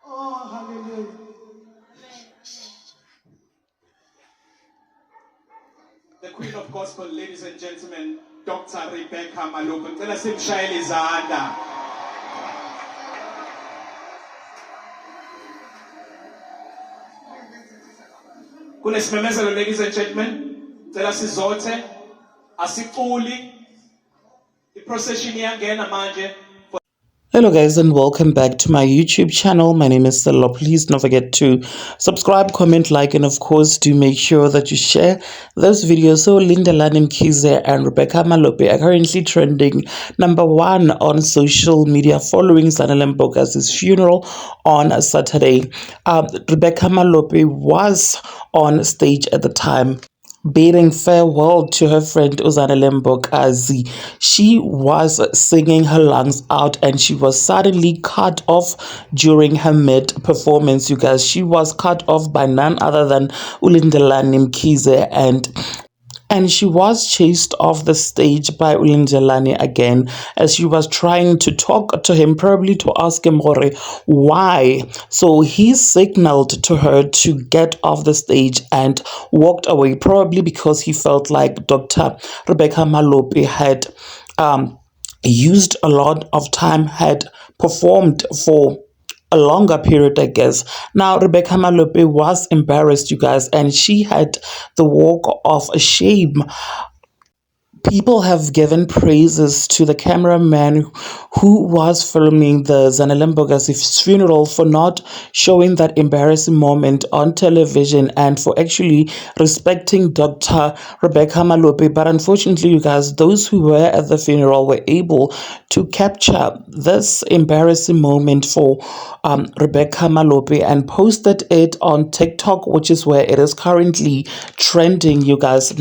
Oh, hallelujah. The Queen of Gospel, ladies and gentlemen, Dr. Rebecca Malope. Ngicela simshayele izandla. Kunesimemezelo, ladies and gentlemen. Ngicela sizothe asiculi. I-procession iyangena manje. Hello guys and welcome back to my YouTube channel. My name is Stella. Please don't forget to subscribe, comment, like, and of course do make sure that you share this video. So Lindelani Mkhize and Rebecca Malope are currently trending #1 on social media following Zanele Mbokazi's funeral on Saturday. Rebecca Malope was on stage at the time bidding farewell to her friend Uzanele Mbokazi. She was singing her lungs out and she was suddenly cut off during her mid-performance, you guys. She was cut off by none other than Ulindelani Mkhize, and she was chased off the stage by Ulindelani again as she was trying to talk to him, probably to ask him why. So he signaled to her to get off the stage and walked away, probably because he felt like Dr. Rebecca Malope had used a lot of time, had performed for a longer period, I guess. Now, Rebecca Malope was embarrassed, you guys, and she had the walk of shame. People have given praises to the cameraman who was filming the Zanele Mbokazi's funeral for not showing that embarrassing moment on television and for actually respecting Dr. Rebecca Malope. But unfortunately, you guys, those who were at the funeral were able to capture this embarrassing moment for Rebecca Malope and posted it on TikTok, which is where it is currently trending, you guys.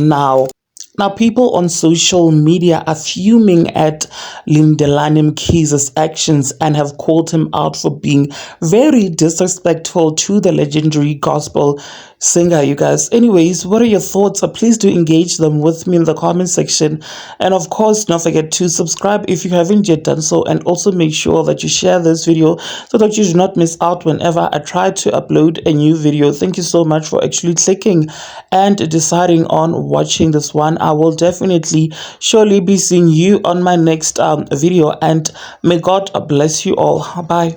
Now, people on social media are fuming at Lindelani Mkhize's actions and have called him out for being very disrespectful to the legendary gospel singer, you guys. Anyways, what are your thoughts? Please do engage them with me in the comment section. And of course, don't forget to subscribe if you haven't yet done so. And also make sure that you share this video so that you do not miss out whenever I try to upload a new video. Thank you so much for actually clicking and deciding on watching this one. I will definitely surely be seeing you on my next video, and may God bless you all. Bye.